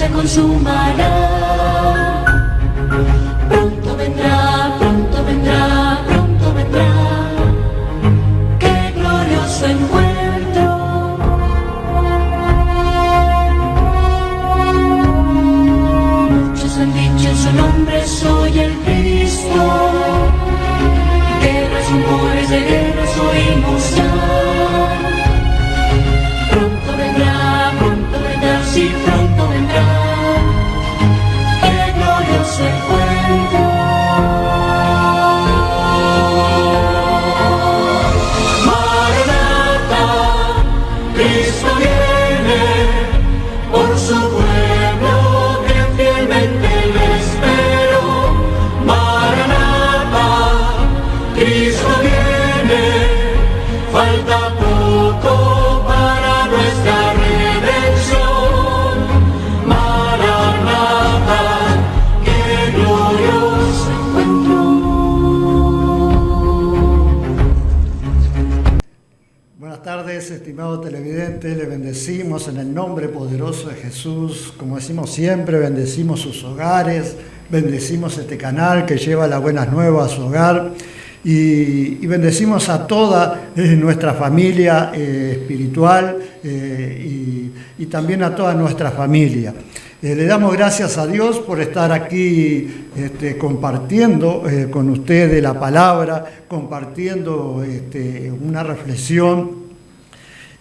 se consumará. Pronto vendrá, pronto vendrá, pronto vendrá. Qué glorioso encuentro. Muchos han dicho en su nombre soy el Cristo. Guerras, rumores de guerras oímos ya. Pronto vendrá, sí, pronto vendrá. Qué glorioso encuentro. Maranata, Cristo viene por su pueblo que fielmente le espero. Maranata, Cristo viene, falta poco para nuestra redención. Maranata, qué glorioso encuentro. Buenas tardes, estimados televidentes, les bendecimos en el nombre poderoso de Jesús. Como decimos siempre, bendecimos sus hogares, bendecimos este canal que lleva las buenas nuevas a su hogar. Y bendecimos a toda nuestra familia espiritual y también a toda nuestra familia. Le damos gracias a Dios por estar aquí compartiendo con ustedes la palabra, compartiendo una reflexión.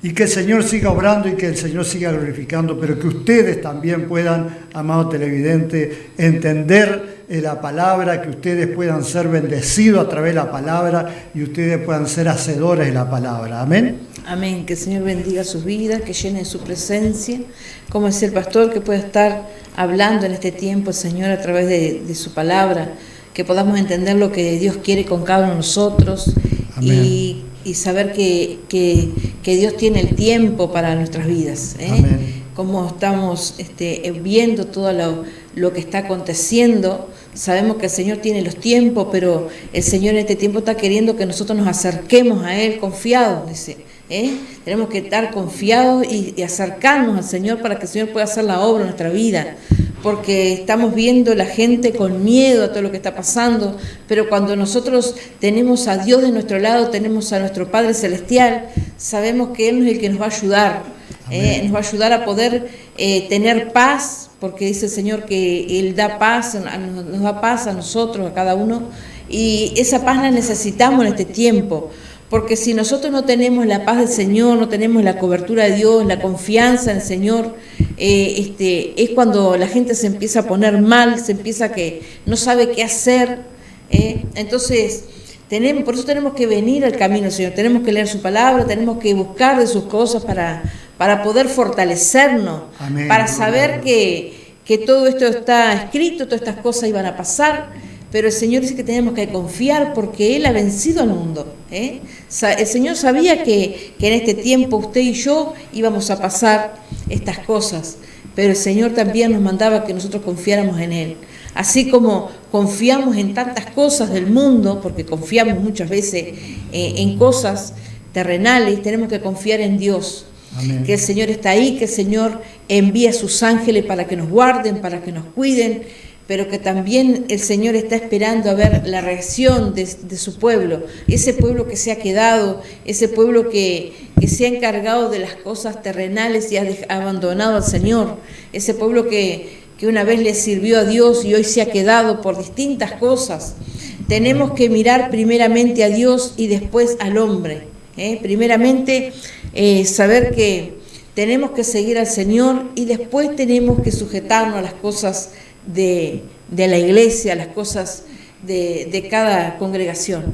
Y que el Señor siga obrando y que el Señor siga glorificando, pero que ustedes también puedan, amado televidente, entender la palabra, que ustedes puedan ser bendecidos a través de la palabra y ustedes puedan ser hacedores de la palabra. Amén. Amén. Que el Señor bendiga sus vidas, que llene su presencia. Como es el pastor que puede estar hablando en este tiempo, el Señor, a través de su palabra, que podamos entender lo que Dios quiere con cada uno de nosotros. Amén. Y saber que Dios tiene el tiempo para nuestras vidas. Amén. Como estamos viendo todo lo que está aconteciendo, sabemos que el Señor tiene los tiempos, pero el Señor en este tiempo está queriendo que nosotros nos acerquemos a Él confiados, dice. Tenemos que estar confiados y acercarnos al Señor para que el Señor pueda hacer la obra en nuestra vida, porque estamos viendo la gente con miedo a todo lo que está pasando, pero cuando nosotros tenemos a Dios de nuestro lado, tenemos a nuestro Padre Celestial, sabemos que Él es el que nos va a ayudar, nos va a ayudar a poder tener paz, porque dice el Señor que Él da paz, nos da paz a nosotros, a cada uno, y esa paz la necesitamos en este tiempo. Porque si nosotros no tenemos la paz del Señor, no tenemos la cobertura de Dios, la confianza en el Señor, es cuando la gente se empieza a poner mal, se empieza que no sabe qué hacer. Entonces, por eso tenemos que venir al camino del Señor, tenemos que leer su palabra, tenemos que buscar de sus cosas para poder fortalecernos, Amén. Para saber que todo esto está escrito, todas estas cosas iban a pasar. Pero el Señor dice que tenemos que confiar porque Él ha vencido al mundo. El Señor sabía que en este tiempo usted y yo íbamos a pasar estas cosas, pero el Señor también nos mandaba que nosotros confiáramos en Él. Así como confiamos en tantas cosas del mundo, porque confiamos muchas veces en cosas terrenales, tenemos que confiar en Dios. Amén. Que el Señor está ahí, que el Señor envía a sus ángeles para que nos guarden, para que nos cuiden, pero que también el Señor está esperando a ver la reacción de su pueblo, ese pueblo que se ha quedado, ese pueblo que se ha encargado de las cosas terrenales y ha abandonado al Señor, ese pueblo que una vez le sirvió a Dios y hoy se ha quedado por distintas cosas. Tenemos que mirar primeramente a Dios y después al hombre. Primeramente saber que tenemos que seguir al Señor y después tenemos que sujetarnos a las cosas de la iglesia, las cosas de cada congregación,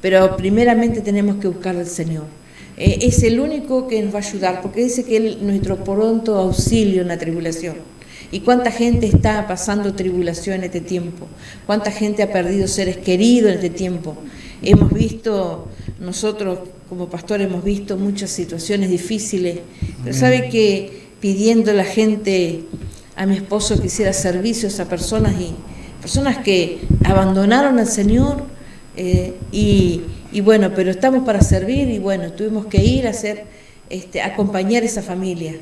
pero primeramente tenemos que buscar al Señor. Es el único que nos va a ayudar, porque dice que Él es nuestro pronto auxilio en la tribulación. ¿Y cuánta gente está pasando tribulación en este tiempo? ¿Cuánta gente ha perdido seres queridos en este tiempo? Hemos visto, nosotros como pastores hemos visto muchas situaciones difíciles, pero sabe que pidiendo a la gente, a mi esposo que hiciera servicios a personas que abandonaron al Señor y bueno, pero estamos para servir y bueno, tuvimos que ir a hacer acompañar esa familia.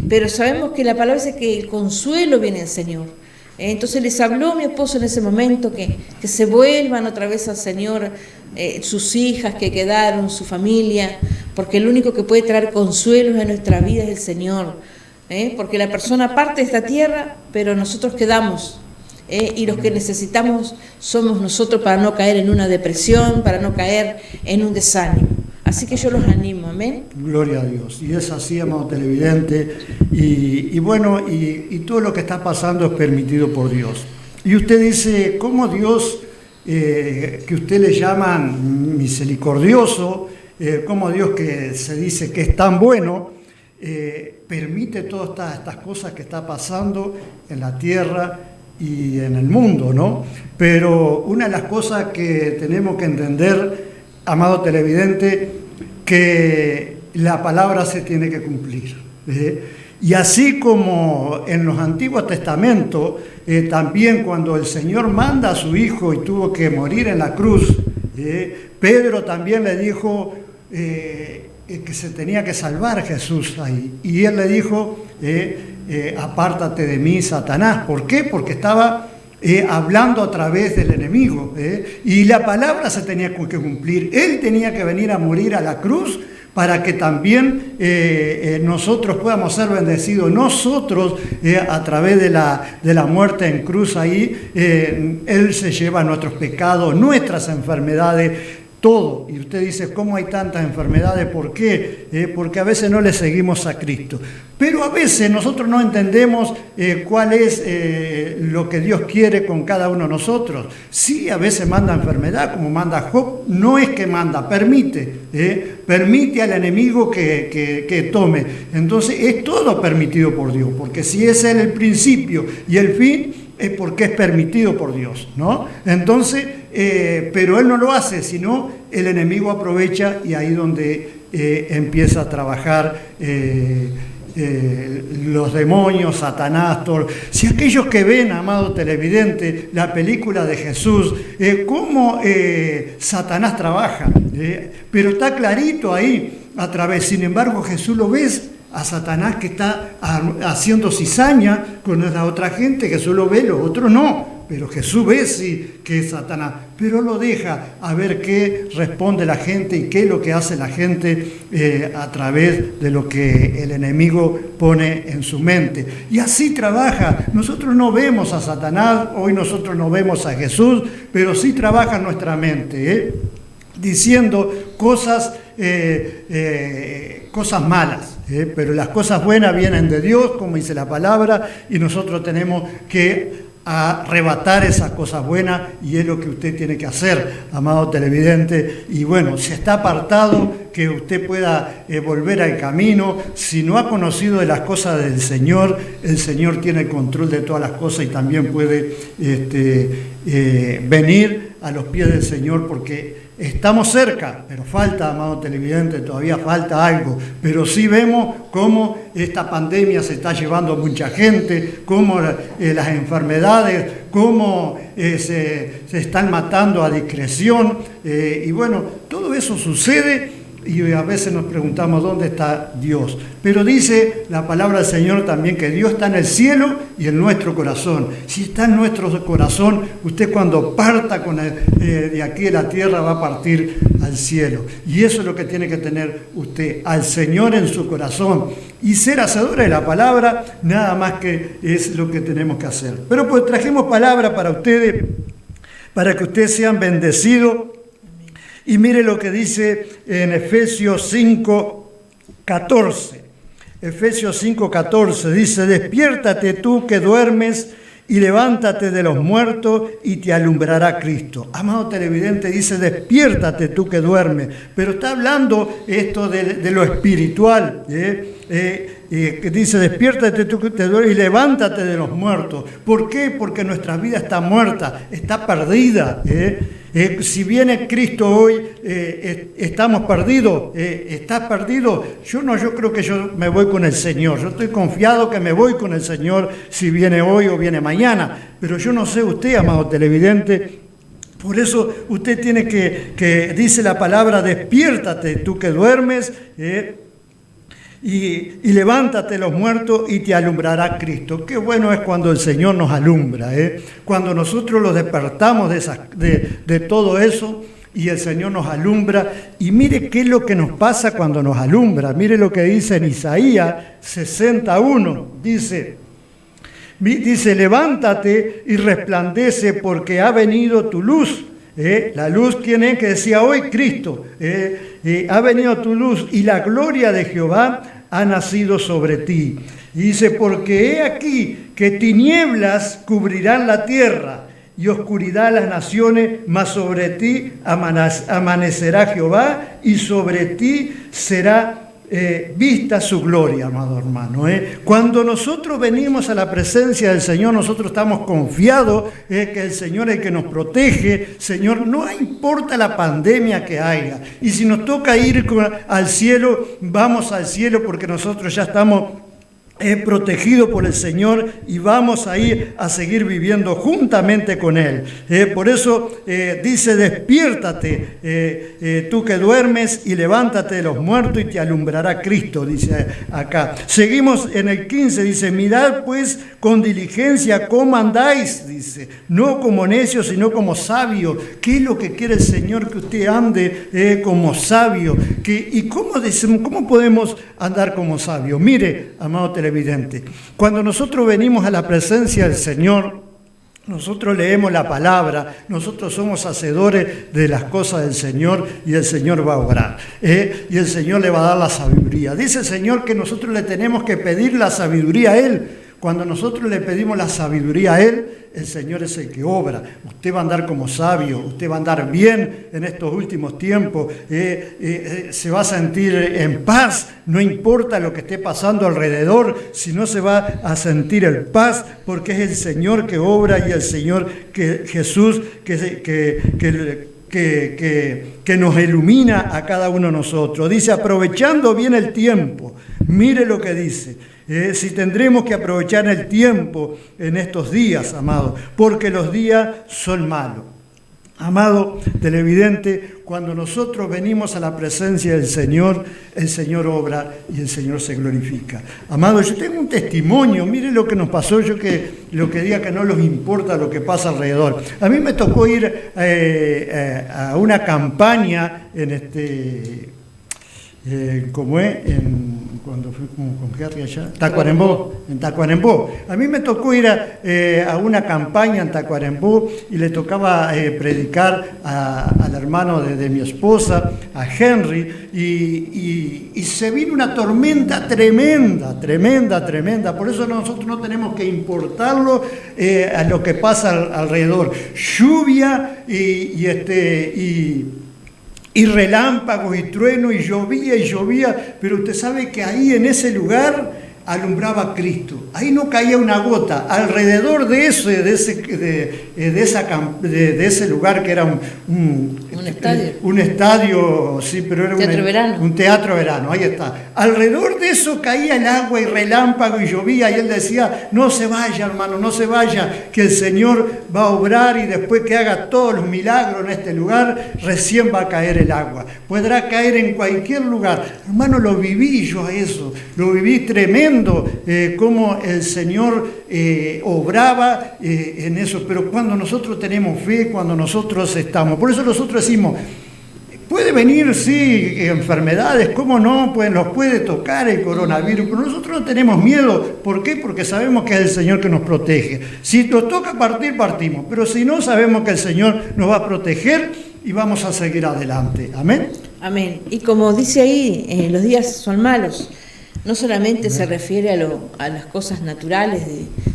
Pero sabemos que la palabra dice que el consuelo viene del Señor. Entonces les habló mi esposo en ese momento que se vuelvan otra vez al Señor, sus hijas que quedaron, su familia, porque el único que puede traer consuelos en nuestra vida es el Señor. Porque la persona parte de esta tierra, pero nosotros quedamos. Y los que necesitamos somos nosotros para no caer en una depresión, para no caer en un desánimo. Así que yo los animo, amén. Gloria a Dios. Y es así, amado televidente. Y bueno, y todo lo que está pasando es permitido por Dios. Y usted dice, ¿cómo Dios, que usted le llaman misericordioso, cómo Dios que se dice que es tan bueno, permite todas estas cosas que está pasando en la tierra y en el mundo, ¿no? Pero una de las cosas que tenemos que entender, amado televidente, que la palabra se tiene que cumplir. Y así como en los Antiguos Testamentos, también cuando el Señor manda a su Hijo y tuvo que morir en la cruz, Pedro también le dijo que se tenía que salvar Jesús ahí. Y él le dijo, apártate de mí, Satanás. ¿Por qué? Porque estaba hablando a través del enemigo, y la palabra se tenía que cumplir. Él tenía que venir a morir a la cruz para que también nosotros podamos ser bendecidos. Nosotros, a través de la muerte en cruz ahí, Él se lleva nuestros pecados, nuestras enfermedades, todo. Y usted dice, ¿cómo hay tantas enfermedades? ¿Por qué? Porque a veces no le seguimos a Cristo. Pero a veces nosotros no entendemos cuál es lo que Dios quiere con cada uno de nosotros. Sí, a veces manda enfermedad, como manda Job. No es que manda, permite. Permite al enemigo que tome. Entonces es todo permitido por Dios. Porque si es Él el principio y el fin, es porque es permitido por Dios, ¿no? Entonces, pero Él no lo hace, sino el enemigo aprovecha y ahí donde empieza a trabajar los demonios, Satanás, todo. Si aquellos que ven, amado televidente, la película de Jesús, cómo Satanás trabaja, pero está clarito ahí a través. Sin embargo, Jesús lo ves a Satanás que está haciendo cizaña con la otra gente. Jesús lo ve, los otros no, pero Jesús ve sí que es Satanás, pero lo deja a ver qué responde la gente y qué es lo que hace la gente a través de lo que el enemigo pone en su mente. Y así trabaja. Nosotros no vemos a Satanás, hoy nosotros no vemos a Jesús, pero sí trabaja en nuestra mente, diciendo cosas malas. Pero las cosas buenas vienen de Dios, como dice la palabra, y nosotros tenemos que arrebatar esas cosas buenas, y es lo que usted tiene que hacer, amado televidente. Y bueno, si está apartado, que usted pueda volver al camino. Si no ha conocido de las cosas del Señor, el Señor tiene el control de todas las cosas y también puede venir a los pies del Señor, porque estamos cerca, pero falta, amado televidente, todavía falta algo. Pero sí vemos cómo esta pandemia se está llevando a mucha gente, cómo las enfermedades, cómo se están matando a discreción. Y bueno, todo eso sucede y a veces nos preguntamos dónde está Dios. Pero dice la palabra del Señor también que Dios está en el cielo y en nuestro corazón. Si está en nuestro corazón, usted cuando parta de aquí de la tierra va a partir al cielo. Y eso es lo que tiene que tener usted, al Señor en su corazón. Y ser hacedora de la palabra, nada más que es lo que tenemos que hacer. Pero pues trajimos palabra para ustedes, para que ustedes sean bendecidos. Y mire lo que dice en Efesios 5:14. Efesios 5:14 dice, despiértate tú que duermes y levántate de los muertos y te alumbrará Cristo. Amado televidente, dice, despiértate tú que duermes. Pero está hablando esto de lo espiritual, que dice, despiértate tú que te duermes y levántate de los muertos. ¿Por qué? Porque nuestra vida está muerta, está perdida. Si viene Cristo hoy, estamos perdidos. ¿Estás perdido? Yo creo que yo me voy con el Señor. Yo estoy confiado que me voy con el Señor si viene hoy o viene mañana. Pero yo no sé usted, amado televidente. Por eso usted tiene que dice la palabra, despiértate tú que duermes, y levántate los muertos y te alumbrará Cristo. Qué bueno es cuando el Señor nos alumbra, cuando nosotros los despertamos de todo eso y el Señor nos alumbra. Y mire qué es lo que nos pasa cuando nos alumbra. Mire lo que dice en Isaías 61, dice, levántate y resplandece porque ha venido tu luz. La luz, ¿quién es? Que decía hoy Cristo. Ha venido tu luz y la gloria de Jehová ha nacido sobre ti. Y dice, porque he aquí que tinieblas cubrirán la tierra y oscuridad las naciones, mas sobre ti amanecerá Jehová y sobre ti será vista su gloria, amado hermano. Cuando nosotros venimos a la presencia del Señor, nosotros estamos confiados que el Señor es el que nos protege. Señor, no importa la pandemia que haya, y si nos toca ir al cielo, vamos al cielo porque nosotros ya estamos protegido por el Señor y vamos a ir a seguir viviendo juntamente con Él. Por eso dice, despiértate tú que duermes y levántate de los muertos y te alumbrará Cristo, dice acá. Seguimos en el 15, dice, mirad pues con diligencia cómo andáis, dice, no como necios sino como sabios. ¿Qué es lo que quiere el Señor? Que usted ande como sabio. ¿Y cómo podemos andar como sabio? Mire, amado televidente, cuando nosotros venimos a la presencia del Señor, nosotros leemos la palabra, nosotros somos hacedores de las cosas del Señor y el Señor va a obrar, y el Señor le va a dar la sabiduría. Dice el Señor que nosotros le tenemos que pedir la sabiduría a Él. Cuando nosotros le pedimos la sabiduría a Él, el Señor es el que obra. Usted va a andar como sabio, usted va a andar bien en estos últimos tiempos, se va a sentir en paz, no importa lo que esté pasando alrededor, sino se va a sentir en paz, porque es el Señor que obra y el Señor que Jesús que nos ilumina a cada uno de nosotros. Dice, aprovechando bien el tiempo. Mire lo que dice. Si tendremos que aprovechar el tiempo en estos días, amado, porque los días son malos. Amado televidente, cuando nosotros venimos a la presencia del Señor, el Señor obra y el Señor se glorifica. Amado, yo tengo un testimonio, mire lo que nos pasó, lo que diga que no les importa lo que pasa alrededor. A mí me tocó ir a una campaña cuando fui con Jerry allá, en Tacuarembó. A mí me tocó ir a una campaña en Tacuarembó y le tocaba predicar al hermano de mi esposa, a Henry, y se vino una tormenta tremenda. Por eso nosotros no tenemos que importarlo a lo que pasa alrededor. Lluvia y relámpagos y trueno y llovía, pero usted sabe que ahí en ese lugar alumbraba Cristo. Ahí no caía una gota. Alrededor de ese lugar que era un estadio, sí, pero era un teatro verano, ahí está. Alrededor de eso caía el agua y relámpago y llovía, y él decía, no se vaya, hermano, no se vaya, que el Señor va a obrar y después que haga todos los milagros en este lugar, recién va a caer el agua. Podrá caer en cualquier lugar. Hermano, lo viví yo a eso, lo viví tremendo, cómo el Señor obraba en eso. Pero cuando nosotros tenemos fe, cuando nosotros estamos, por eso nosotros decimos, puede venir, sí, enfermedades, ¿cómo no? Pues nos puede tocar el coronavirus, pero nosotros no tenemos miedo. ¿Por qué? Porque sabemos que es el Señor que nos protege. Si nos toca partir, partimos, pero si no, sabemos que el Señor nos va a proteger y vamos a seguir adelante. Amén. Amén. Y como dice ahí, los días son malos. No solamente se refiere a las cosas naturales,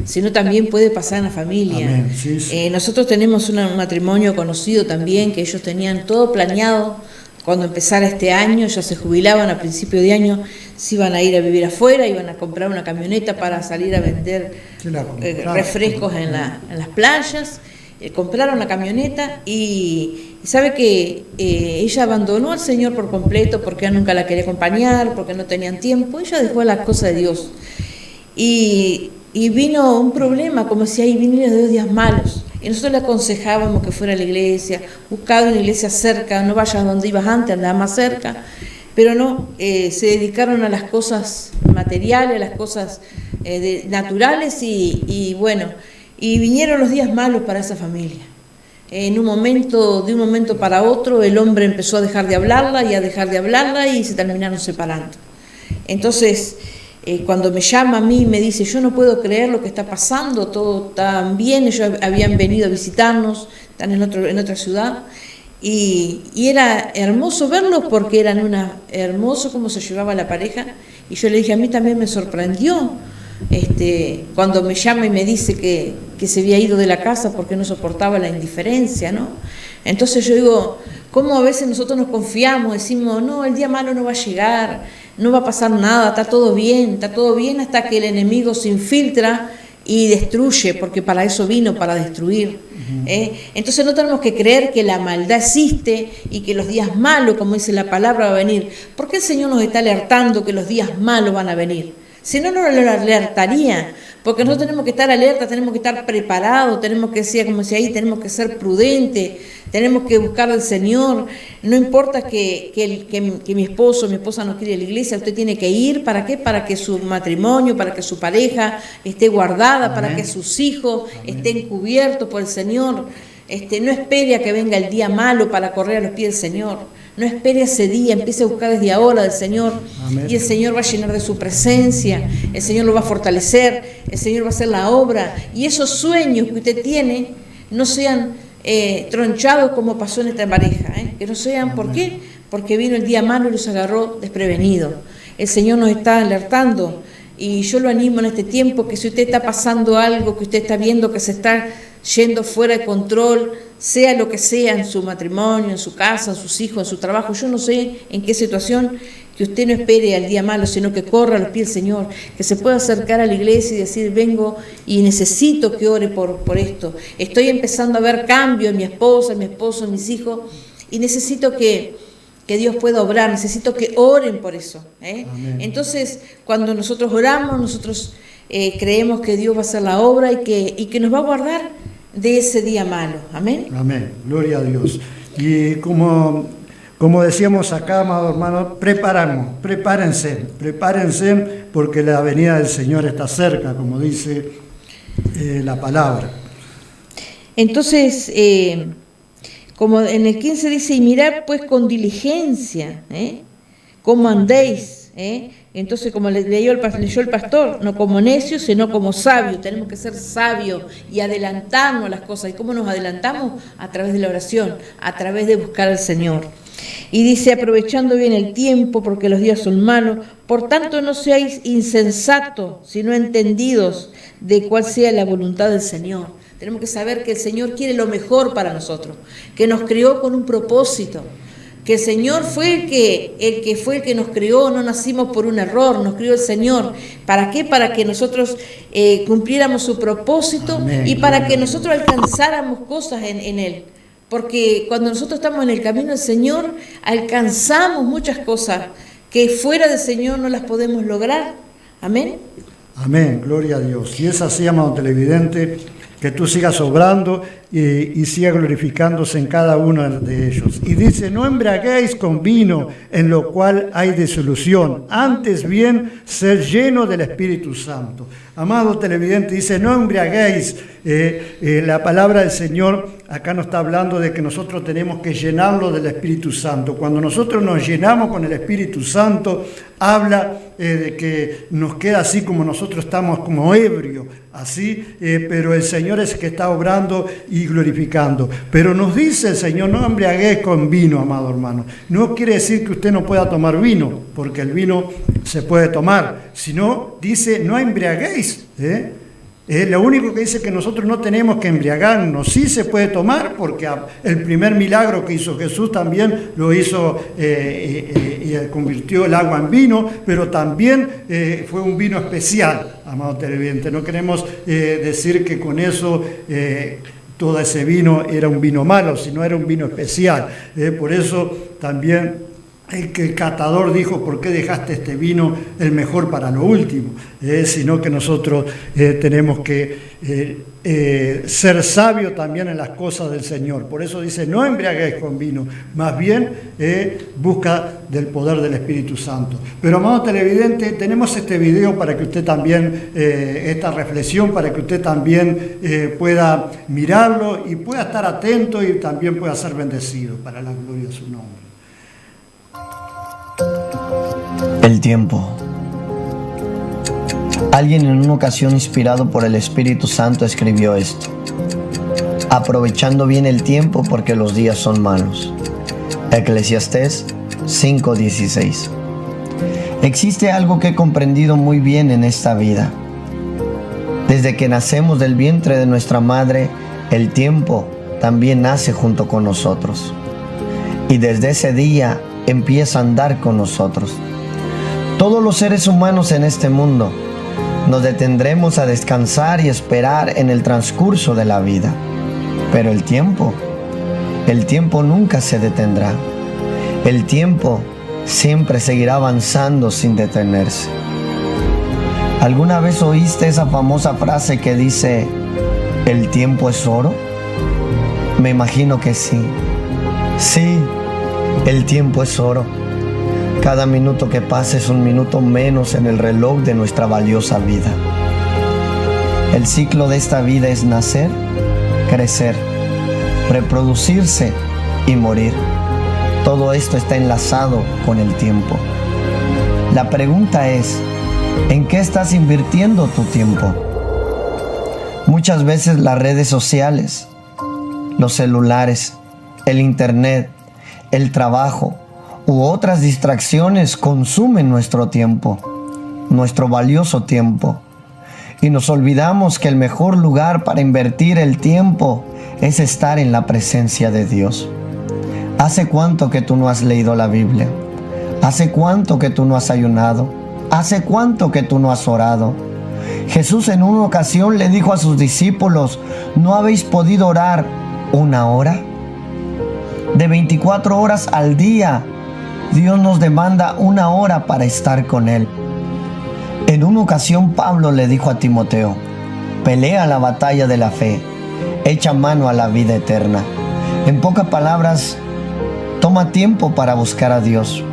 sino también puede pasar en la familia. Amén, sí, sí. Nosotros tenemos un matrimonio conocido también, que ellos tenían todo planeado cuando empezara este año, ya se jubilaban a principio de año, se iban a ir a vivir afuera, iban a comprar una camioneta para salir a vender refrescos en las playas. Compraron la camioneta y sabe que ella abandonó al Señor por completo porque ella nunca la quería acompañar, porque no tenían tiempo. Ella dejó la cosa de Dios y vino un problema, como si ahí vinieran 2 días malos, y nosotros le aconsejábamos que fuera a la iglesia, buscaba una iglesia cerca, no vayas donde ibas antes, andaba más cerca. pero no, se dedicaron a las cosas materiales, a las cosas naturales y bueno, y vinieron los días malos para esa familia. De un momento para otro, el hombre empezó a dejar de hablarla y se terminaron separando. Entonces, cuando me llama a mí, me dice, yo no puedo creer lo que está pasando, todo tan bien, ellos habían venido a visitarnos, están en otra ciudad, y era hermoso verlos porque eran hermoso cómo se llevaba la pareja, y yo le dije, a mí también me sorprendió, cuando me llama y me dice que se había ido de la casa porque no soportaba la indiferencia, ¿no? Entonces yo digo, ¿cómo a veces nosotros nos confiamos? Decimos, no, el día malo no va a llegar, no va a pasar nada, está todo bien hasta que el enemigo se infiltra y destruye, porque para eso vino, para destruir. Entonces no tenemos que creer que la maldad existe y que los días malos, como dice la palabra, va a venir. ¿Por qué el Señor nos está alertando que los días malos van a venir? Si no, no lo alertaría, porque nosotros tenemos que estar alerta, tenemos que estar preparados, tenemos que ser, como decía ahí, tenemos que ser prudentes, tenemos que buscar al Señor. No importa que mi esposo o mi esposa no quiere ir a la iglesia, usted tiene que ir. ¿Para qué? Para que su matrimonio, para que su pareja esté guardada, Amén. Para que sus hijos Amén. Estén cubiertos por el Señor. No espere a que venga el día malo para correr a los pies del Señor. No espere ese día, empiece a buscar desde ahora del Señor. Amén. Y el Señor va a llenar de su presencia, el Señor lo va a fortalecer, el Señor va a hacer la obra. Y esos sueños que usted tiene no sean tronchados como pasó en esta pareja. Que no sean, ¿por qué? Porque vino el día malo y los agarró desprevenidos. El Señor nos está alertando. Y yo lo animo en este tiempo, que si usted está pasando algo, que usted está viendo que se está yendo fuera de control, sea lo que sea, en su matrimonio, en su casa, en sus hijos, en su trabajo, yo no sé en qué situación, que usted no espere al día malo, sino que corra a los pies del Señor, que se pueda acercar a la iglesia y decir, vengo y necesito que ore por esto. Estoy empezando a ver cambio en mi esposa, en mi esposo, en mis hijos, y necesito que Dios pueda obrar, necesito que oren por eso. Entonces, cuando nosotros oramos, nosotros creemos que Dios va a hacer la obra y que nos va a guardar de ese día malo. Amén. Amén. Gloria a Dios. Y como decíamos acá, amados hermanos, prepárense, porque la venida del Señor está cerca, como dice la palabra. Entonces, como en el 15 dice, y mirad pues con diligencia, cómo andéis, Entonces, como leyó el pastor, no como necios, sino como sabios. Tenemos que ser sabios y adelantarnos a las cosas. ¿Y cómo nos adelantamos? A través de la oración, a través de buscar al Señor. Y dice, aprovechando bien el tiempo, porque los días son malos, por tanto no seáis insensatos, sino entendidos de cuál sea la voluntad del Señor. Tenemos que saber que el Señor quiere lo mejor para nosotros, que nos creó con un propósito, que el Señor fue el que nos creó, no nacimos por un error, nos creó el Señor. ¿Para qué? Para que nosotros cumpliéramos su propósito. Amén. Y para que nosotros alcanzáramos cosas en Él. Porque cuando nosotros estamos en el camino del Señor, alcanzamos muchas cosas que fuera del Señor no las podemos lograr. Amén. Amén, gloria a Dios. Y es así, amado televidente, que tú sigas obrando y siga glorificándose en cada uno de ellos. Y dice, no embriaguéis con vino, en lo cual hay disolución, antes bien ser lleno del Espíritu Santo. Amado televidente, dice, no embriaguéis. La palabra del Señor acá nos está hablando de que nosotros tenemos que llenarlo del Espíritu Santo. Cuando nosotros nos llenamos con el Espíritu Santo, habla de que nos queda así como nosotros estamos, como ebrios, así, pero el Señor es el que está obrando y glorificando. Pero nos dice el Señor, no embriaguéis con vino, amado hermano. No quiere decir que usted no pueda tomar vino, porque el vino se puede tomar, sino dice, no embriaguéis, lo único que dice que nosotros no tenemos que embriagarnos. Sí se puede tomar, porque el primer milagro que hizo Jesús también lo hizo y convirtió el agua en vino, pero también fue un vino especial, amado televidente. No queremos decir que con eso todo ese vino era un vino malo, sino era un vino especial. Por eso también el catador dijo, ¿por qué dejaste este vino el mejor para lo último? Sino que nosotros tenemos que ser sabios también en las cosas del Señor. Por eso dice, no embriaguéis con vino, más bien busca del poder del Espíritu Santo. Pero, amado televidente, tenemos este video para que usted también, esta reflexión, para que usted también pueda mirarlo y pueda estar atento y también pueda ser bendecido para la gloria de su nombre. El tiempo. Alguien en una ocasión inspirado por el Espíritu Santo escribió esto: aprovechando bien el tiempo porque los días son malos. Eclesiastés 5:16. Existe algo que he comprendido muy bien en esta vida. Desde que nacemos del vientre de nuestra madre, el tiempo también nace junto con nosotros. Y desde ese día empieza a andar con nosotros. Todos los seres humanos en este mundo nos detendremos a descansar y esperar en el transcurso de la vida. Pero el tiempo nunca se detendrá. El tiempo siempre seguirá avanzando sin detenerse. ¿Alguna vez oíste esa famosa frase que dice, ¿el tiempo es oro? Me imagino que sí. Sí, el tiempo es oro. Cada minuto que pasa es un minuto menos en el reloj de nuestra valiosa vida. El ciclo de esta vida es nacer, crecer, reproducirse y morir. Todo esto está enlazado con el tiempo. La pregunta es, ¿en qué estás invirtiendo tu tiempo? Muchas veces las redes sociales, los celulares, el internet, el trabajo u otras distracciones consumen nuestro tiempo, nuestro valioso tiempo. Y nos olvidamos que el mejor lugar para invertir el tiempo es estar en la presencia de Dios. ¿Hace cuánto que tú no has leído la Biblia? ¿Hace cuánto que tú no has ayunado? ¿Hace cuánto que tú no has orado? Jesús en una ocasión le dijo a sus discípulos, ¿no habéis podido orar una hora? De 24 horas al día, Dios nos demanda una hora para estar con Él. En una ocasión Pablo le dijo a Timoteo, pelea la batalla de la fe, echa mano a la vida eterna. En pocas palabras, toma tiempo para buscar a Dios,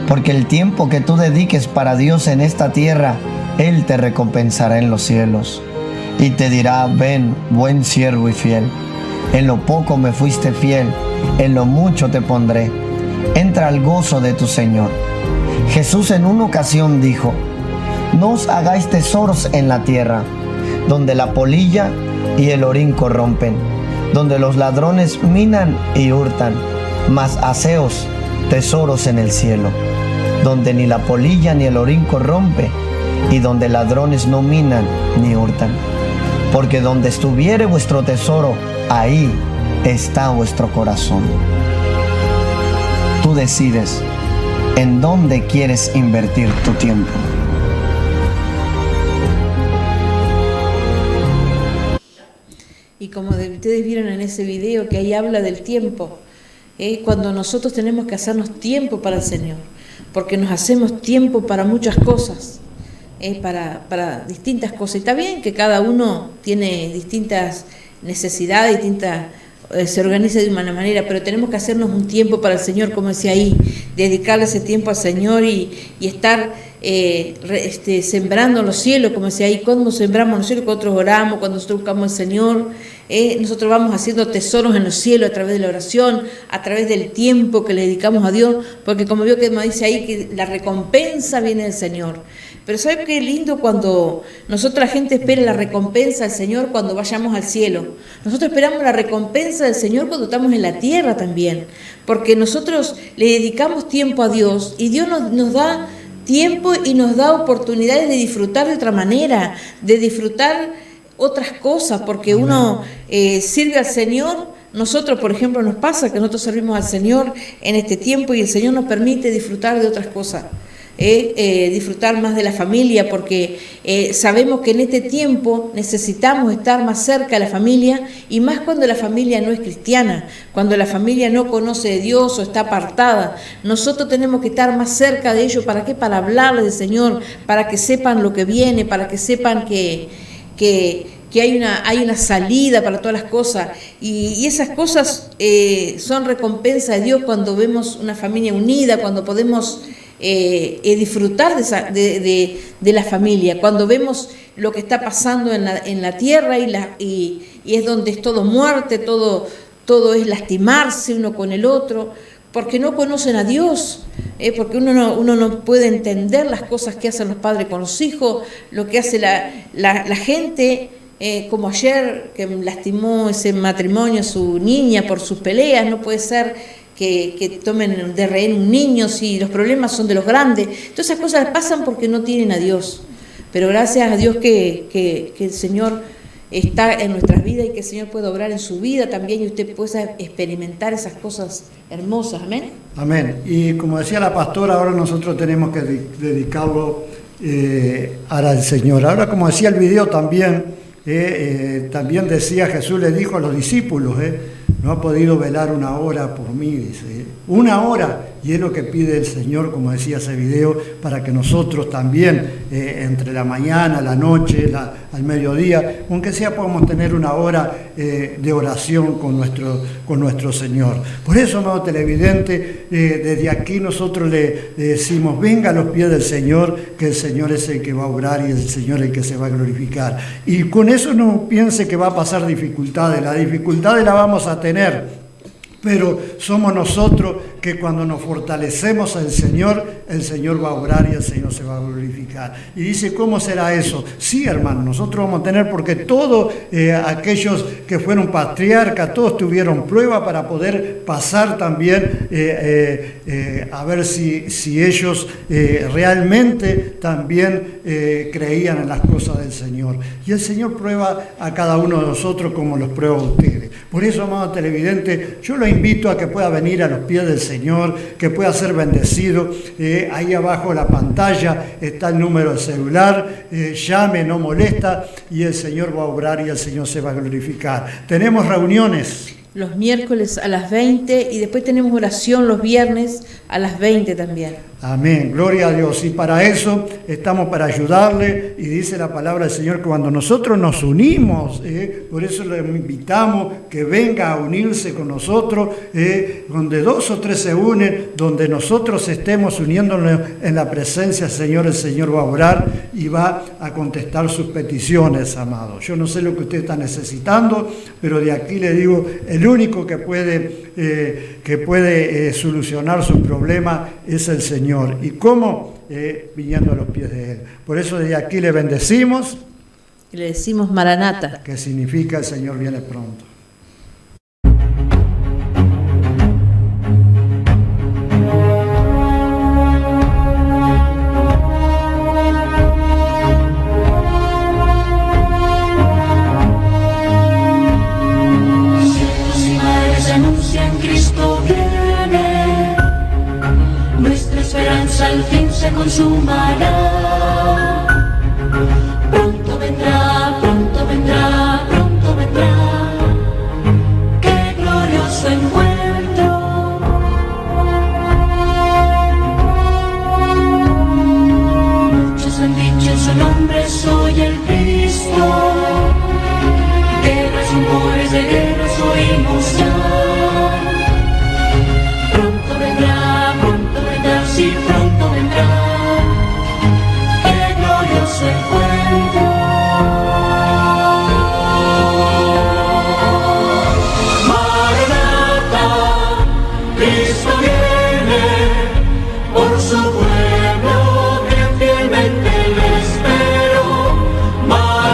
porque el tiempo que tú dediques para Dios en esta tierra, Él te recompensará en los cielos. Y te dirá, ven, buen siervo y fiel. En lo poco me fuiste fiel, en lo mucho te pondré. Entra al gozo de tu Señor. Jesús en una ocasión dijo, no os hagáis tesoros en la tierra, donde la polilla y el orín corrompen, donde los ladrones minan y hurtan, mas haceos tesoros en el cielo, donde ni la polilla ni el orín corrompe, y donde ladrones no minan ni hurtan. Porque donde estuviere vuestro tesoro, ahí está vuestro corazón. Tú decides en dónde quieres invertir tu tiempo. Y como ustedes vieron en ese video que ahí habla del tiempo, cuando nosotros tenemos que hacernos tiempo para el Señor, porque nos hacemos tiempo para muchas cosas, para distintas cosas. Y está bien que cada uno tiene distintas necesidades, se organiza de una manera, pero tenemos que hacernos un tiempo para el Señor, como decía ahí, dedicarle ese tiempo al Señor y estar sembrando en los cielos, como decía ahí, cuando sembramos en los cielos, cuando nosotros oramos, cuando nosotros buscamos al Señor, nosotros vamos haciendo tesoros en los cielos a través de la oración, a través del tiempo que le dedicamos a Dios, porque como veo que me dice ahí que la recompensa viene del Señor. Pero ¿sabe qué lindo cuando nosotros, la gente espera la recompensa del Señor cuando vayamos al cielo? Nosotros esperamos la recompensa del Señor cuando estamos en la tierra también, porque nosotros le dedicamos tiempo a Dios y Dios nos da tiempo y nos da oportunidades de disfrutar de otra manera, de disfrutar otras cosas, porque uno sirve al Señor. Nosotros, por ejemplo, nos pasa que nosotros servimos al Señor en este tiempo y el Señor nos permite disfrutar de otras cosas. disfrutar más de la familia, porque sabemos que en este tiempo necesitamos estar más cerca de la familia, y más cuando la familia no es cristiana, cuando la familia no conoce de Dios o está apartada. Nosotros tenemos que estar más cerca de ellos. ¿Para qué? Para hablarles del Señor, para que sepan lo que viene, para que sepan que hay una salida para todas las cosas, y esas cosas son recompensa de Dios cuando vemos una familia unida, cuando podemos disfrutar de la familia, cuando vemos lo que está pasando en la tierra, y es donde es todo muerte, todo es lastimarse uno con el otro, porque no conocen a Dios, porque uno no puede entender las cosas que hacen los padres con los hijos, lo que hace la gente. Como ayer, que lastimó ese matrimonio a su niña por sus peleas. No puede ser que tomen de rehén un niño si los problemas son de los grandes. Todas esas cosas pasan porque no tienen a Dios. Pero gracias a Dios que el Señor está en nuestras vidas, y que el Señor puede obrar en su vida también, y usted pueda experimentar esas cosas hermosas. Amén. Amén. Y como decía la pastora, ahora nosotros tenemos que dedicarlo al Señor. Ahora, como decía el video también, también decía, Jesús le dijo a los discípulos, no ha podido velar una hora por mí, dice, una hora, y es lo que pide el Señor, como decía ese video, para que nosotros también, entre la mañana, la noche, al mediodía, aunque sea, podamos tener una hora de oración con nuestro Señor. Por eso, amado televidente, desde aquí nosotros le decimos, venga a los pies del Señor, que el Señor es el que va a obrar y el Señor es el que se va a glorificar. Y con eso no piense que va a pasar dificultades, las dificultades las vamos a tener, pero somos nosotros que cuando nos fortalecemos al Señor, el Señor va a obrar y el Señor se va a glorificar. Y dice, ¿cómo será eso? Sí, hermano, nosotros vamos a tener, porque todos aquellos que fueron patriarcas, todos tuvieron prueba para poder pasar también a ver si ellos realmente también creían en las cosas del Señor. Y el Señor prueba a cada uno de nosotros como los prueba a ustedes. Por eso, amado televidente, yo lo invito a que pueda venir a los pies del Señor, que pueda ser bendecido. Ahí abajo de la pantalla está el número de celular, llame, no molesta, y el Señor va a obrar y el Señor se va a glorificar. Tenemos reuniones los miércoles a las 20, y después tenemos oración los viernes a las 20 también. Amén, gloria a Dios. Y para eso estamos, para ayudarle, y dice la palabra del Señor que cuando nosotros nos unimos, por eso le invitamos que venga a unirse con nosotros, donde 2 o 3 se unen, donde nosotros estemos uniéndonos en la presencia del Señor, el Señor va a orar y va a contestar sus peticiones, amados. Yo no sé lo que usted está necesitando, pero de aquí le digo, el único que puede solucionar su problema es el Señor. ¿Y cómo? Viniendo a los pies de Él. Por eso desde aquí le bendecimos. Y le decimos Maranata, que significa el Señor viene pronto. Cielos y mares anuncian Cristo viene. Nuestra esperanza al fin se consumará. Pronto vendrá, pronto vendrá, pronto vendrá. Qué glorioso encuentro. Muchos han dicho en su nombre, soy el Cristo. Guerras, rumores de guerras oímos ya. Sí, pronto vendrá, qué glorioso encuentro. Maranata, Cristo viene, por su